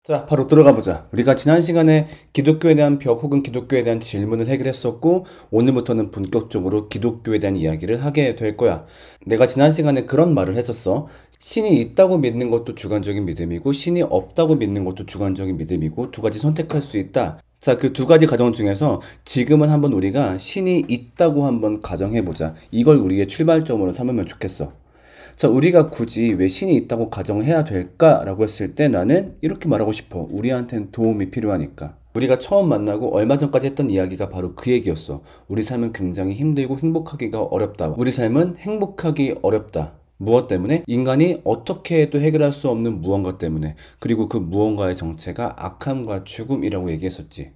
자, 바로 들어가 보자. 우리가 지난 시간에 기독교에 대한 벽 혹은 기독교에 대한 질문을 해결했었고, 오늘부터는 본격적으로 기독교에 대한 이야기를 하게 될 거야. 내가 지난 시간에 그런 말을 했었어. 신이 있다고 믿는 것도 주관적인 믿음이고, 신이 없다고 믿는 것도 주관적인 믿음이고, 두 가지 선택할 수 있다. 자, 그 두 가지 가정 중에서 지금은 한번 우리가 신이 있다고 한번 가정해보자. 이걸 우리의 출발점으로 삼으면 좋겠어. 자, 우리가 굳이 왜 신이 있다고 가정해야 될까라고 했을 때 나는 이렇게 말하고 싶어. 우리한테는 도움이 필요하니까. 우리가 처음 만나고 얼마 전까지 했던 이야기가 바로 그 얘기였어. 우리 삶은 굉장히 힘들고 행복하기가 어렵다. 우리 삶은 행복하기 어렵다. 무엇 때문에? 인간이 어떻게 해도 해결할 수 없는 무언가 때문에. 그리고 그 무언가의 정체가 악함과 죽음이라고 얘기했었지.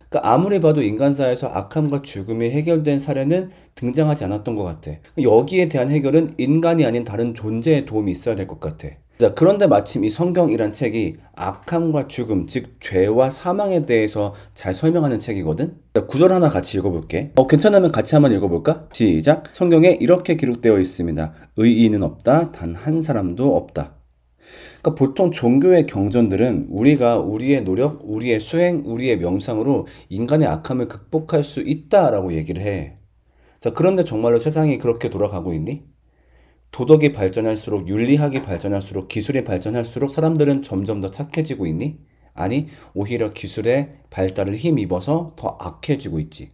그러니까 아무리 봐도 인간사에서 악함과 죽음이 해결된 사례는 등장하지 않았던 것 같아. 여기에 대한 해결은 인간이 아닌 다른 존재의 도움이 있어야 될 것 같아. 자, 그런데 마침 이 성경이란 책이 악함과 죽음, 즉 죄와 사망에 대해서 잘 설명하는 책이거든. 자, 구절 하나 같이 읽어볼게. 괜찮으면 같이 한번 읽어볼까? 시작. 성경에 이렇게 기록되어 있습니다. 의인은 없다, 단 한 사람도 없다. 그러니까 보통 종교의 경전들은 우리가 우리의 노력, 우리의 수행, 우리의 명상으로 인간의 악함을 극복할 수 있다라고 얘기를 해. 자, 그런데 정말로 세상이 그렇게 돌아가고 있니? 도덕이 발전할수록, 윤리학이 발전할수록, 기술이 발전할수록 사람들은 점점 더 착해지고 있니? 아니, 오히려 기술의 발달을 힘입어서 더 악해지고 있지.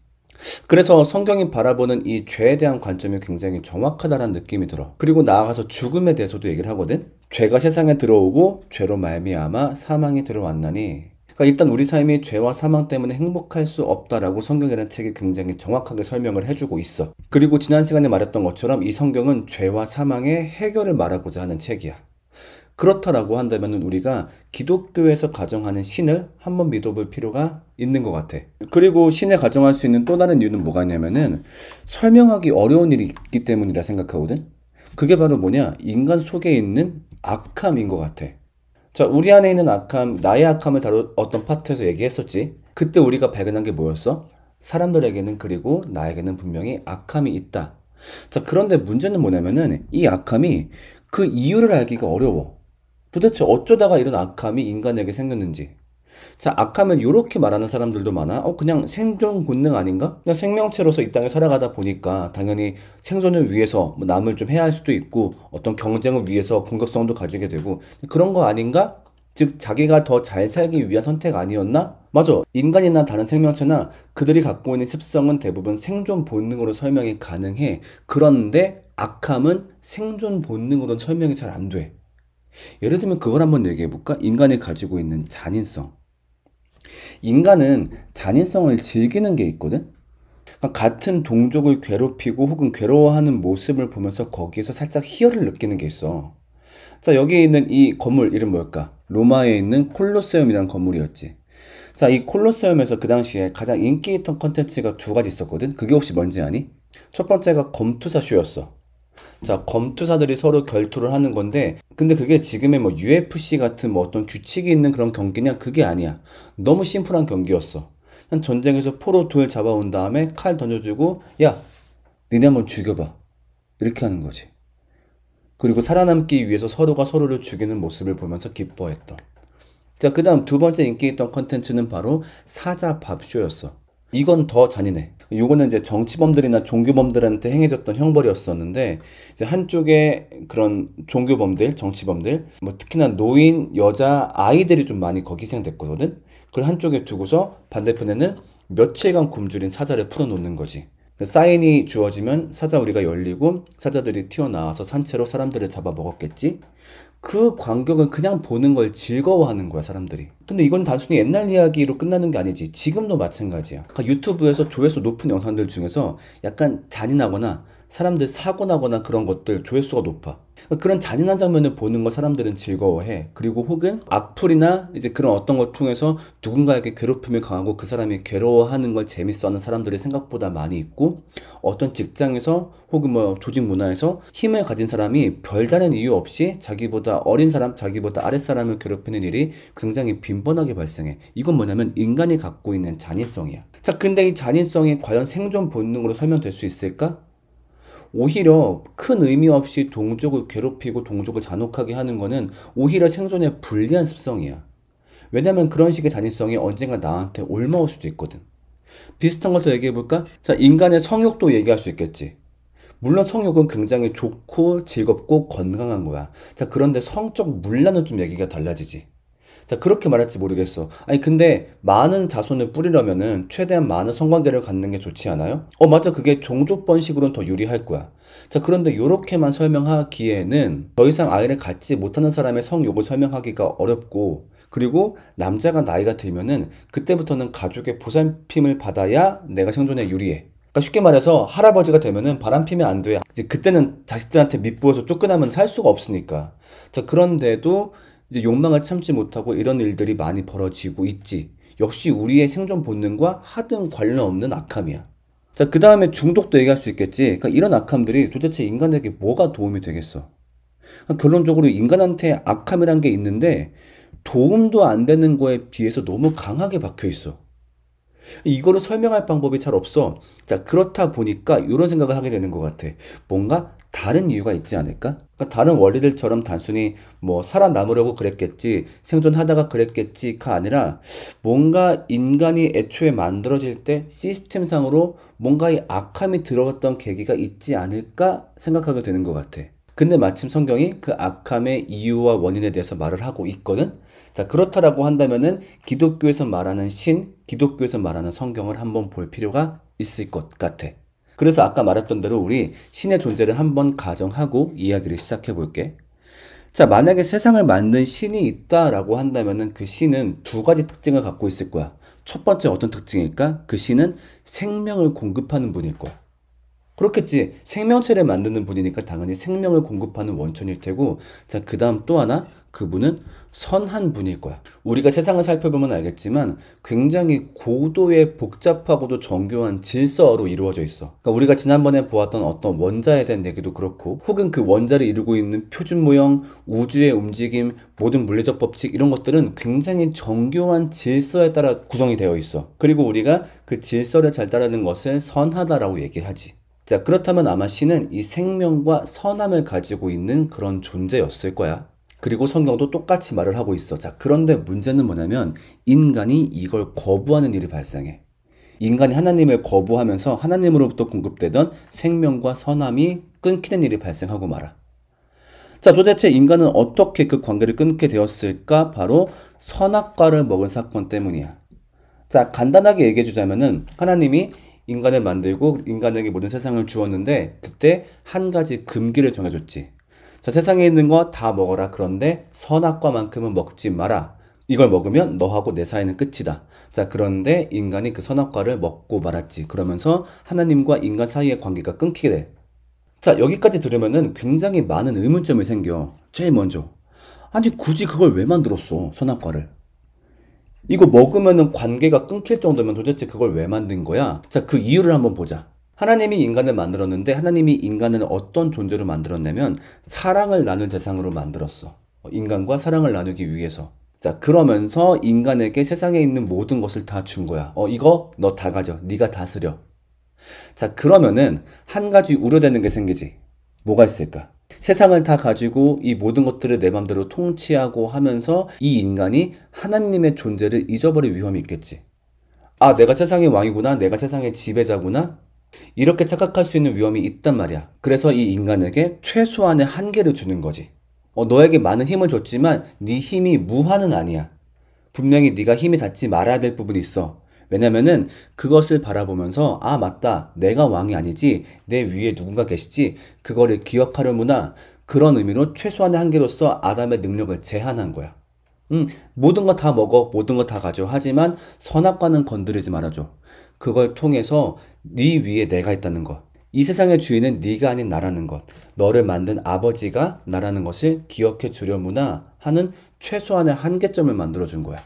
그래서 성경이 바라보는 이 죄에 대한 관점이 굉장히 정확하다는 느낌이 들어. 그리고 나아가서 죽음에 대해서도 얘기를 하거든. 죄가 세상에 들어오고 죄로 말미암아 사망이 들어왔나니. 그러니까 일단 우리 삶이 죄와 사망 때문에 행복할 수 없다라고 성경이라는 책이 굉장히 정확하게 설명을 해주고 있어. 그리고 지난 시간에 말했던 것처럼 이 성경은 죄와 사망의 해결을 말하고자 하는 책이야. 그렇다라고 한다면 우리가 기독교에서 가정하는 신을 한번 믿어볼 필요가 있는 것 같아. 그리고 신을 가정할 수 있는 또 다른 이유는 뭐가 있냐면은 설명하기 어려운 일이 있기 때문이라 생각하거든. 그게 바로 뭐냐? 인간 속에 있는 악함인 것 같아. 자, 우리 안에 있는 악함, 나의 악함을 다뤘던 파트에서 얘기했었지. 그때 우리가 발견한 게 뭐였어? 사람들에게는 그리고 나에게는 분명히 악함이 있다. 자, 그런데 문제는 뭐냐면은 이 악함이 그 이유를 알기가 어려워. 도대체 어쩌다가 이런 악함이 인간에게 생겼는지. 자, 악함을 이렇게 말하는 사람들도 많아. 그냥 생존 본능 아닌가? 그냥 생명체로서 이 땅에 살아가다 보니까 당연히 생존을 위해서 뭐 남을 좀 해야 할 수도 있고 어떤 경쟁을 위해서 공격성도 가지게 되고 그런 거 아닌가? 즉 자기가 더 잘 살기 위한 선택 아니었나? 맞아. 인간이나 다른 생명체나 그들이 갖고 있는 습성은 대부분 생존 본능으로 설명이 가능해. 그런데 악함은 생존 본능으로는 설명이 잘 안 돼. 예를 들면 그걸 한번 얘기해볼까? 인간이 가지고 있는 잔인성. 인간은 잔인성을 즐기는 게 있거든? 그러니까 같은 동족을 괴롭히고 혹은 괴로워하는 모습을 보면서 거기에서 살짝 희열을 느끼는 게 있어. 자, 여기 있는 이 건물 이름 뭘까? 로마에 있는 콜로세움이라는 건물이었지. 자, 이 콜로세움에서 그 당시에 가장 인기 있던 컨텐츠가 두 가지 있었거든? 그게 혹시 뭔지 아니? 첫 번째가 검투사 쇼였어. 자, 검투사들이 서로 결투를 하는 건데, 근데 그게 지금의 뭐 UFC 같은 뭐 어떤 규칙이 있는 그런 경기냐? 그게 아니야. 너무 심플한 경기였어. 한 전쟁에서 포로 둘 잡아온 다음에 칼 던져주고, 야, 니네 한번 죽여봐. 이렇게 하는 거지. 그리고 살아남기 위해서 서로가 서로를 죽이는 모습을 보면서 기뻐했던. 자, 그 다음 두 번째 인기 있던 컨텐츠는 바로 사자밥쇼였어. 이건 더 잔인해. 요거는 이제 정치범들이나 종교범들한테 행해졌던 형벌이었었는데, 이제 한쪽에 그런 종교범들, 정치범들, 뭐 특히나 노인, 여자, 아이들이 좀 많이 거기 희생됐거든? 그걸 한쪽에 두고서 반대편에는 며칠간 굶주린 사자를 풀어놓는 거지. 사인이 주어지면 사자 우리가 열리고 사자들이 튀어나와서 산채로 사람들을 잡아 먹었겠지? 그 광경을 그냥 보는 걸 즐거워하는 거야, 사람들이. 근데 이건 단순히 옛날 이야기로 끝나는 게 아니지. 지금도 마찬가지야. 그러니까 유튜브에서 조회수 높은 영상들 중에서 약간 잔인하거나 사람들 사고 나거나 그런 것들 조회수가 높아. 그러니까 그런 잔인한 장면을 보는 걸 사람들은 즐거워해. 그리고 혹은 악플이나 이제 그런 어떤 걸 통해서 누군가에게 괴롭힘을 당하고 그 사람이 괴로워하는 걸 재밌어하는 사람들이 생각보다 많이 있고, 어떤 직장에서 혹은 뭐 조직 문화에서 힘을 가진 사람이 별다른 이유 없이 자기보다 어린 사람, 자기보다 아랫사람을 괴롭히는 일이 굉장히 빈번하게 발생해. 이건 뭐냐면 인간이 갖고 있는 잔인성이야. 자, 근데 이 잔인성이 과연 생존 본능으로 설명될 수 있을까? 오히려 큰 의미 없이 동족을 괴롭히고 동족을 잔혹하게 하는 거는 오히려 생존에 불리한 습성이야. 왜냐면 그런 식의 잔인성이 언젠가 나한테 옮아올 수도 있거든. 비슷한 걸 더 얘기해볼까? 자, 인간의 성욕도 얘기할 수 있겠지. 물론 성욕은 굉장히 좋고 즐겁고 건강한 거야. 자, 그런데 성적 문란은 좀 얘기가 달라지지. 자, 그렇게 말할지 모르겠어. 아니, 근데 많은 자손을 뿌리려면은 최대한 많은 성관계를 갖는 게 좋지 않아요? 맞아. 그게 종족 번식으로는 더 유리할 거야. 자, 그런데 요렇게만 설명하기에는 더 이상 아이를 갖지 못하는 사람의 성욕을 설명하기가 어렵고, 그리고 남자가 나이가 들면은 그때부터는 가족의 보살핌을 받아야 내가 생존에 유리해. 그러니까 쉽게 말해서 할아버지가 되면은 바람 피면 안 돼. 이제 그때는 자식들한테 밑보여서 쫓겨나면 살 수가 없으니까. 자, 그런데도 이제 욕망을 참지 못하고 이런 일들이 많이 벌어지고 있지. 역시 우리의 생존 본능과 하등 관련 없는 악함이야. 자, 그 다음에 중독도 얘기할 수 있겠지. 그러니까 이런 악함들이 도대체 인간에게 뭐가 도움이 되겠어? 그러니까 결론적으로 인간한테 악함이란 게 있는데 도움도 안 되는 거에 비해서 너무 강하게 박혀 있어. 이거를 설명할 방법이 잘 없어. 자, 그렇다 보니까 이런 생각을 하게 되는 것 같아. 뭔가 다른 이유가 있지 않을까? 그러니까 다른 원리들처럼 단순히 뭐 살아남으려고 그랬겠지, 생존하다가 그랬겠지가 아니라 뭔가 인간이 애초에 만들어질 때 시스템상으로 뭔가 이 악함이 들어갔던 계기가 있지 않을까 생각하게 되는 것 같아. 근데 마침 성경이 그 악함의 이유와 원인에 대해서 말을 하고 있거든? 자, 그렇다라고 한다면은 기독교에서 말하는 신, 기독교에서 말하는 성경을 한번 볼 필요가 있을 것 같아. 그래서 아까 말했던 대로 우리 신의 존재를 한번 가정하고 이야기를 시작해 볼게. 자, 만약에 세상을 만든 신이 있다라고 한다면은 그 신은 두 가지 특징을 갖고 있을 거야. 첫 번째 어떤 특징일까? 그 신은 생명을 공급하는 분일 거야. 그렇겠지. 생명체를 만드는 분이니까 당연히 생명을 공급하는 원천일 테고, 자, 그 다음 또 하나, 그분은 선한 분일 거야. 우리가 세상을 살펴보면 알겠지만 굉장히 고도의 복잡하고도 정교한 질서로 이루어져 있어. 그러니까 우리가 지난번에 보았던 어떤 원자에 대한 얘기도 그렇고, 혹은 그 원자를 이루고 있는 표준 모형, 우주의 움직임, 모든 물리적 법칙 이런 것들은 굉장히 정교한 질서에 따라 구성이 되어 있어. 그리고 우리가 그 질서를 잘 따르는 것을 선하다라고 얘기하지. 자, 그렇다면 아마 신은 이 생명과 선함을 가지고 있는 그런 존재였을 거야. 그리고 성경도 똑같이 말을 하고 있어. 자, 그런데 문제는 뭐냐면 인간이 이걸 거부하는 일이 발생해. 인간이 하나님을 거부하면서 하나님으로부터 공급되던 생명과 선함이 끊기는 일이 발생하고 말아. 자, 도대체 인간은 어떻게 그 관계를 끊게 되었을까? 바로 선악과를 먹은 사건 때문이야. 자, 간단하게 얘기해 주자면은 하나님이 인간을 만들고 인간에게 모든 세상을 주었는데 그때 한 가지 금기를 정해줬지. 자, 세상에 있는 거 다 먹어라. 그런데 선악과만큼은 먹지 마라. 이걸 먹으면 너하고 내 사이는 끝이다. 자, 그런데 인간이 그 선악과를 먹고 말았지. 그러면서 하나님과 인간 사이의 관계가 끊기게 돼. 자, 여기까지 들으면은 굉장히 많은 의문점이 생겨. 제일 먼저, 아니 굳이 그걸 왜 만들었어? 선악과를. 이거 먹으면은 관계가 끊길 정도면 도대체 그걸 왜 만든 거야? 자, 그 이유를 한번 보자. 하나님이 인간을 만들었는데 하나님이 인간을 어떤 존재로 만들었냐면 사랑을 나눌 대상으로 만들었어. 인간과 사랑을 나누기 위해서. 자, 그러면서 인간에게 세상에 있는 모든 것을 다 준 거야. 이거 너 다 가져. 네가 다스려. 자, 그러면은 한 가지 우려되는 게 생기지. 뭐가 있을까? 세상을 다 가지고 이 모든 것들을 내 맘대로 통치하고 하면서 이 인간이 하나님의 존재를 잊어버릴 위험이 있겠지. 아, 내가 세상의 왕이구나. 내가 세상의 지배자구나. 이렇게 착각할 수 있는 위험이 있단 말이야. 그래서 이 인간에게 최소한의 한계를 주는 거지. 너에게 많은 힘을 줬지만 네 힘이 무한은 아니야. 분명히 네가 힘이 닿지 말아야 될 부분이 있어. 왜냐면은 그것을 바라보면서 아, 맞다. 내가 왕이 아니지. 내 위에 누군가 계시지. 그거를 기억하려무나. 그런 의미로 최소한의 한계로서 아담의 능력을 제한한 거야. 모든 거 다 먹어. 모든 거 다 가져. 하지만 선악과는 건드리지 말아줘. 그걸 통해서 네 위에 내가 있다는 것. 이 세상의 주인은 네가 아닌 나라는 것. 너를 만든 아버지가 나라는 것을 기억해 주려무나 하는 최소한의 한계점을 만들어준 거야.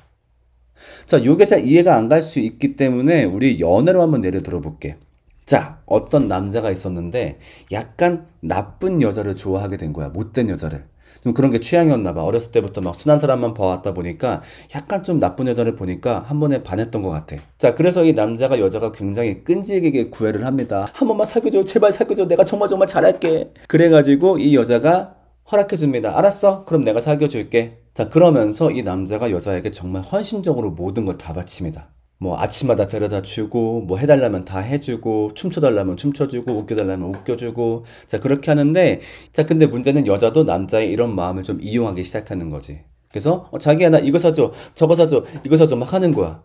자, 요게 잘 이해가 안 갈 수 있기 때문에 우리 연애로 한번 예를 들어볼게. 자, 어떤 남자가 있었는데 약간 나쁜 여자를 좋아하게 된 거야. 못된 여자를. 좀 그런 게 취향이었나 봐. 어렸을 때부터 막 순한 사람만 봐왔다 보니까 약간 좀 나쁜 여자를 보니까 한 번에 반했던 것 같아. 자, 그래서 이 남자가 여자가 굉장히 끈질기게 구애를 합니다. 한 번만 사귀어줘. 제발 사귀어줘. 내가 정말 정말 잘할게. 그래가지고 이 여자가 허락해줍니다. 알았어. 그럼 내가 사귀어줄게. 자, 그러면서 이 남자가 여자에게 정말 헌신적으로 모든 걸 다 바칩니다. 뭐 아침마다 데려다 주고 뭐 해달라면 다 해주고 춤춰달라면 춤춰주고 웃겨달라면 웃겨주고 자 그렇게 하는데 자 근데 문제는 여자도 남자의 이런 마음을 좀 이용하기 시작하는 거지. 그래서 자기야 나 이거 사줘 저거 사줘 이거 사줘 막 하는 거야.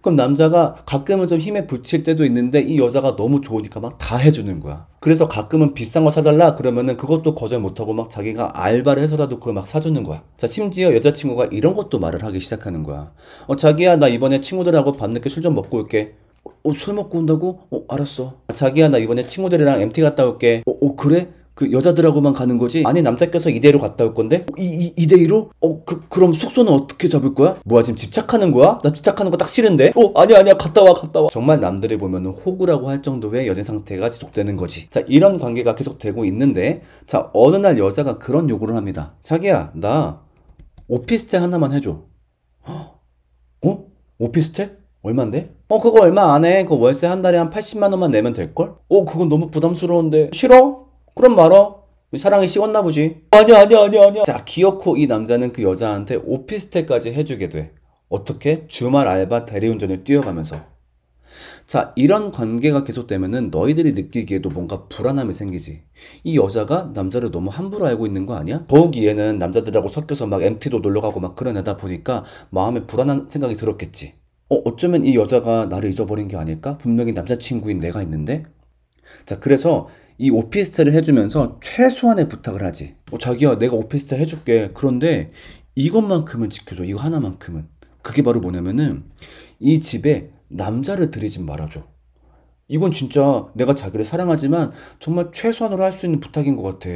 그럼 남자가 가끔은 좀 힘에 부칠 때도 있는데 이 여자가 너무 좋으니까 막 다 해주는 거야. 그래서 가끔은 비싼 거 사달라 그러면은 그것도 거절 못하고 막 자기가 알바를 해서라도 그걸 막 사주는 거야. 자, 심지어 여자친구가 이런 것도 말을 하기 시작하는 거야. 자기야 나 이번에 친구들하고 밤늦게 술 좀 먹고 올게. 술 먹고 온다고? 알았어. 자기야 나 이번에 친구들이랑 MT 갔다 올게. 그래? 그 여자들하고만 가는 거지? 아니 남자 껴서 2대2로 갔다 올 건데? 2대2로? 그럼 숙소는 어떻게 잡을 거야? 뭐야 지금 집착하는 거야? 나 집착하는 거 딱 싫은데? 아니야 갔다 와 정말 남들이 보면은 호구라고 할 정도의 여자 상태가 지속되는 거지. 자 이런 관계가 계속되고 있는데 자 어느 날 여자가 그런 요구를 합니다. 자기야 나 오피스텔 하나만 해줘. 오피스텔? 얼만데? 그거 얼마 안 해. 그 월세 한 달에 한 80만 원만 내면 될걸? 그건 너무 부담스러운데. 싫어? 그럼 말어. 사랑이 식었나 보지. 아니야. 자, 기어코 이 남자는 그 여자한테 오피스텔까지 해주게 돼. 어떻게? 주말 알바 대리운전을 뛰어가면서. 자, 이런 관계가 계속되면은 너희들이 느끼기에도 뭔가 불안함이 생기지. 이 여자가 남자를 너무 함부로 알고 있는 거 아니야? 더욱이 얘는 남자들하고 섞여서 막 MT도 놀러가고 막 그런 애다 보니까 마음에 불안한 생각이 들었겠지. 어쩌면 이 여자가 나를 잊어버린 게 아닐까? 분명히 남자친구인 내가 있는데? 자, 그래서 이 오피스텔을 해주면서 최소한의 부탁을 하지. 자기야, 내가 오피스텔 해줄게. 그런데 이것만큼은 지켜줘. 이거 하나만큼은. 그게 바로 뭐냐면은 이 집에 남자를 들이지 말아줘. 이건 진짜 내가 자기를 사랑하지만 정말 최소한으로 할 수 있는 부탁인 것 같아.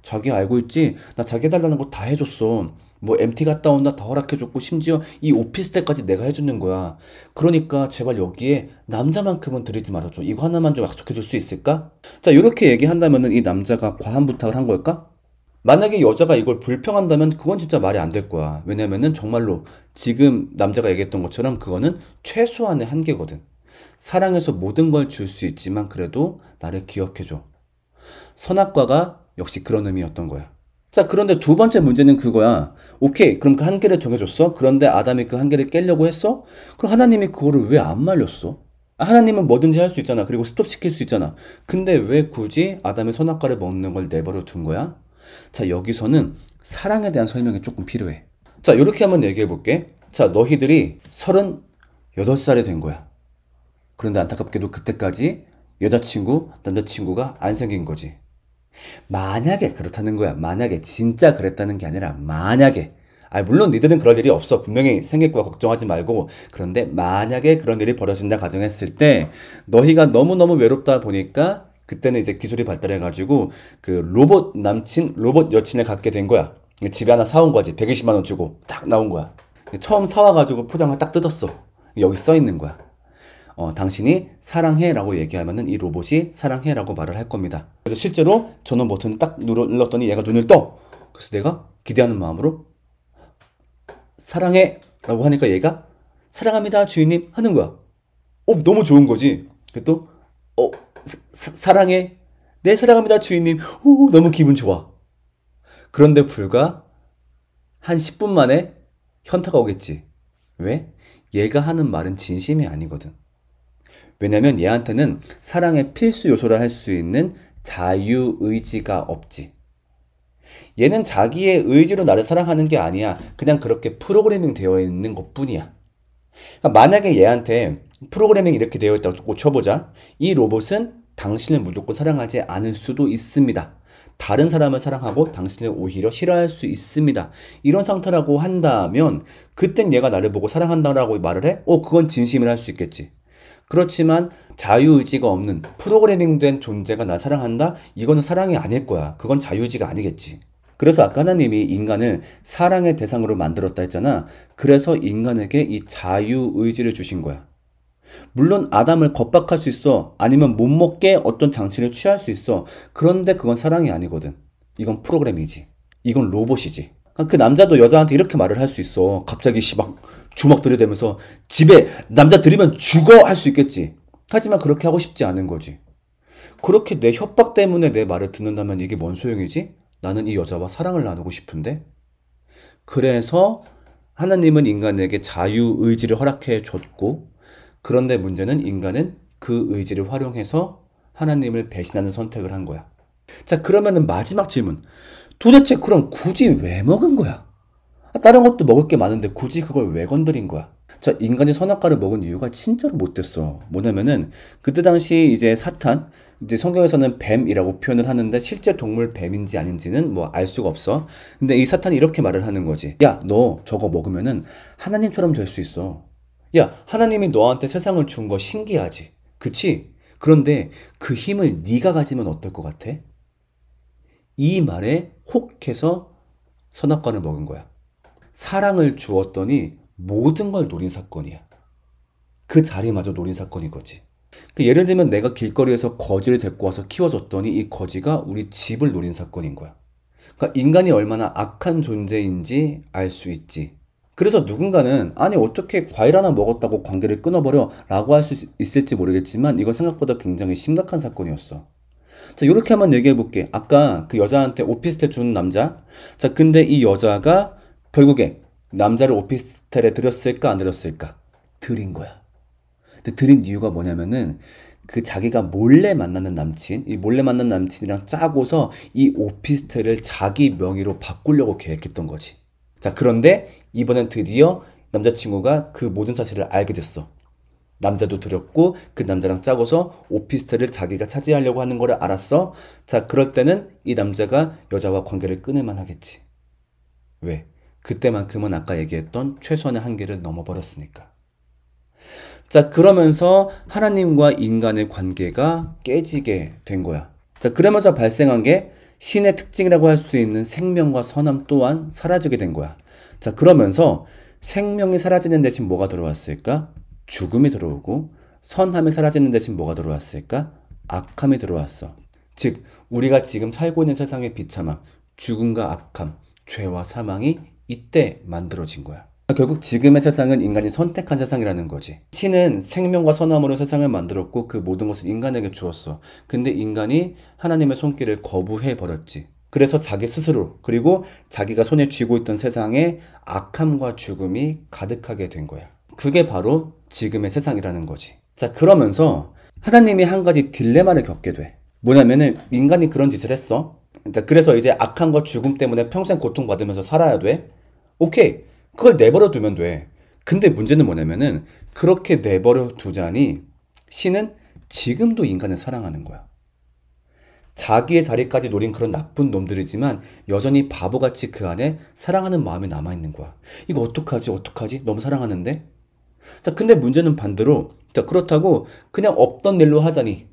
자기 알고 있지? 나 자기 해달라는 거 다 해줬어. 뭐 MT 갔다 온다 다 허락해줬고 심지어 이 오피스텔까지 내가 해주는 거야. 그러니까 제발 여기에 남자만큼은 들이지 말아줘. 이거 하나만 좀 약속해줄 수 있을까? 자 이렇게 얘기한다면은 이 남자가 과한 부탁을 한 걸까? 만약에 여자가 이걸 불평한다면 그건 진짜 말이 안 될 거야. 왜냐면은 정말로 지금 남자가 얘기했던 것처럼 그거는 최소한의 한계거든. 사랑해서 모든 걸 줄 수 있지만 그래도 나를 기억해줘. 선악과가 역시 그런 의미였던 거야. 자, 그런데 두 번째 문제는 그거야. 오케이, 그럼 그 한계를 정해줬어? 그런데 아담이 그 한계를 깨려고 했어? 그럼 하나님이 그거를 왜 안 말렸어? 하나님은 뭐든지 할 수 있잖아. 그리고 스톱시킬 수 있잖아. 근데 왜 굳이 아담의 선악과를 먹는 걸 내버려 둔 거야? 자, 여기서는 사랑에 대한 설명이 조금 필요해. 자, 이렇게 한번 얘기해 볼게. 자, 너희들이 38살이 된 거야. 그런데 안타깝게도 그때까지 여자친구, 남자친구가 안 생긴 거지. 만약에 그렇다는 거야. 만약에 진짜 그랬다는 게 아니라 만약에. 물론 니들은 그럴 일이 없어. 분명히 생길 거야. 걱정하지 말고. 그런데 만약에 그런 일이 벌어진다 가정했을 때 너희가 너무너무 외롭다 보니까 그때는 이제 기술이 발달해가지고 그 로봇 남친, 로봇 여친을 갖게 된 거야. 집에 하나 사온 거지. 120만 원 주고 딱 나온 거야. 처음 사와가지고 포장을 딱 뜯었어. 여기 써 있는 거야. 당신이 사랑해 라고 얘기하면은 이 로봇이 사랑해 라고 말을 할 겁니다. 그래서 실제로 전원 버튼을 딱 눌렀더니 얘가 눈을 떠. 그래서 내가 기대하는 마음으로 사랑해 라고 하니까 얘가 사랑합니다 주인님 하는 거야. 너무 좋은 거지. 그또 사랑해. 네 사랑합니다 주인님. 너무 기분 좋아. 그런데 불과 한 10분 만에 현타가 오겠지. 왜? 얘가 하는 말은 진심이 아니거든. 왜냐면 얘한테는 사랑의 필수 요소라 할 수 있는 자유의지가 없지. 얘는 자기의 의지로 나를 사랑하는 게 아니야. 그냥 그렇게 프로그래밍 되어 있는 것 뿐이야. 그러니까 만약에 얘한테 프로그래밍이 이렇게 되어 있다고 쳐보자. 이 로봇은 당신을 무조건 사랑하지 않을 수도 있습니다. 다른 사람을 사랑하고 당신을 오히려 싫어할 수 있습니다. 이런 상태라고 한다면 그땐 얘가 나를 보고 사랑한다라고 말을 해? 그건 진심을 할 수 있겠지. 그렇지만 자유의지가 없는 프로그래밍된 존재가 나 사랑한다? 이거는 사랑이 아닐 거야. 그건 자유의지가 아니겠지. 그래서 아까 하나님이 인간을 사랑의 대상으로 만들었다 했잖아. 그래서 인간에게 이 자유의지를 주신 거야. 물론 아담을 겁박할 수 있어. 아니면 못 먹게 어떤 장치를 취할 수 있어. 그런데 그건 사랑이 아니거든. 이건 프로그램이지. 이건 로봇이지. 그 남자도 여자한테 이렇게 말을 할 수 있어. 갑자기 막 주먹 들이대면서 집에 남자 들이면 죽어 할 수 있겠지. 하지만 그렇게 하고 싶지 않은 거지. 그렇게 내 협박 때문에 내 말을 듣는다면 이게 뭔 소용이지? 나는 이 여자와 사랑을 나누고 싶은데? 그래서 하나님은 인간에게 자유의지를 허락해 줬고, 그런데 문제는 인간은 그 의지를 활용해서 하나님을 배신하는 선택을 한 거야. 자, 그러면은 마지막 질문. 도대체 그럼 굳이 왜 먹은 거야? 다른 것도 먹을 게 많은데 굳이 그걸 왜 건드린 거야? 자, 인간이 선악과를 먹은 이유가 진짜로 못됐어. 뭐냐면은, 그때 당시 이제 사탄, 이제 성경에서는 뱀이라고 표현을 하는데, 실제 동물 뱀인지 아닌지는 뭐 알 수가 없어. 근데 이 사탄이 이렇게 말을 하는 거지. 야, 너 저거 먹으면은 하나님처럼 될 수 있어. 야, 하나님이 너한테 세상을 준 거 신기하지. 그치? 그런데 그 힘을 네가 가지면 어떨 것 같아? 이 말에 혹해서 선악과를 먹은 거야. 사랑을 주었더니 모든 걸 노린 사건이야. 그 자리마저 노린 사건인 거지. 예를 들면 내가 길거리에서 거지를 데리고 와서 키워줬더니 이 거지가 우리 집을 노린 사건인 거야. 그러니까 인간이 얼마나 악한 존재인지 알 수 있지. 그래서 누군가는 아니 어떻게 과일 하나 먹었다고 관계를 끊어버려 라고 할 수 있을지 모르겠지만 이건 생각보다 굉장히 심각한 사건이었어. 자, 이렇게 한번 얘기해 볼게. 아까 그 여자한테 오피스텔 준 남자. 자, 근데 이 여자가 결국에 남자를 오피스텔에 들였을까 안 들였을까? 들인 거야. 근데 들인 이유가 뭐냐면은 그 자기가 몰래 만나는 남친, 이 몰래 만난 남친이랑 짜고서 이 오피스텔을 자기 명의로 바꾸려고 계획했던 거지. 자, 그런데 이번엔 드디어 남자친구가 그 모든 사실을 알게 됐어. 남자도 들였고 그 남자랑 짜고서 오피스텔을 자기가 차지하려고 하는 거를 알았어. 자, 그럴 때는 이 남자가 여자와 관계를 끊을만 하겠지. 왜? 그때만큼은 아까 얘기했던 최소한의 한계를 넘어버렸으니까. 자, 그러면서 하나님과 인간의 관계가 깨지게 된 거야. 자, 그러면서 발생한 게 신의 특징이라고 할 수 있는 생명과 선함 또한 사라지게 된 거야. 자, 그러면서 생명이 사라지는 대신 뭐가 들어왔을까? 죽음이 들어오고, 선함이 사라지는 대신 뭐가 들어왔을까? 악함이 들어왔어. 즉, 우리가 지금 살고 있는 세상의 비참함, 죽음과 악함, 죄와 사망이 이때 만들어진 거야. 결국 지금의 세상은 인간이 선택한 세상이라는 거지. 신은 생명과 선함으로 세상을 만들었고 그 모든 것을 인간에게 주었어. 근데 인간이 하나님의 손길을 거부해 버렸지. 그래서 자기 스스로 그리고 자기가 손에 쥐고 있던 세상에 악함과 죽음이 가득하게 된 거야. 그게 바로 지금의 세상이라는 거지. 자, 그러면서 하나님이 한 가지 딜레마를 겪게 돼. 뭐냐면은 인간이 그런 짓을 했어. 자, 그래서 이제 악함과 죽음 때문에 평생 고통받으면서 살아야 돼. 오케이. 그걸 내버려 두면 돼. 근데 문제는 뭐냐면은 그렇게 내버려 두자니 신은 지금도 인간을 사랑하는 거야. 자기의 자리까지 노린 그런 나쁜 놈들이지만 여전히 바보같이 그 안에 사랑하는 마음이 남아있는 거야. 이거 어떡하지? 어떡하지? 너무 사랑하는데? 자, 근데 문제는 반대로 자, 그렇다고 그냥 없던 일로 하자니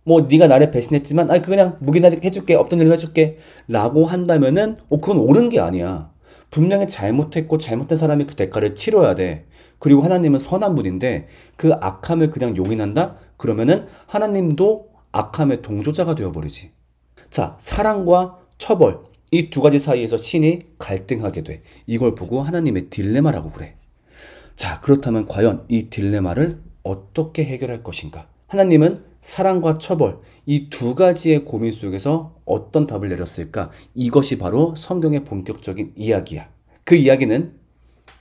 뭐 네가 나를 배신했지만 아니 그냥 묵인하게 해줄게. 없던 일로 해줄게. 라고 한다면은 그건 옳은 게 아니야. 분명히 잘못했고 잘못된 사람이 그 대가를 치러야 돼. 그리고 하나님은 선한 분인데 그 악함을 그냥 용인한다? 그러면은 하나님도 악함의 동조자가 되어버리지. 자, 사랑과 처벌 이 두 가지 사이에서 신이 갈등하게 돼. 이걸 보고 하나님의 딜레마라고 그래. 자, 그렇다면 과연 이 딜레마를 어떻게 해결할 것인가? 하나님은 사랑과 처벌 이 두 가지의 고민 속에서 어떤 답을 내렸을까? 이것이 바로 성경의 본격적인 이야기야. 그 이야기는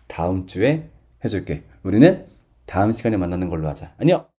다음 주에 해줄게. 우리는 다음 시간에 만나는 걸로 하자. 안녕!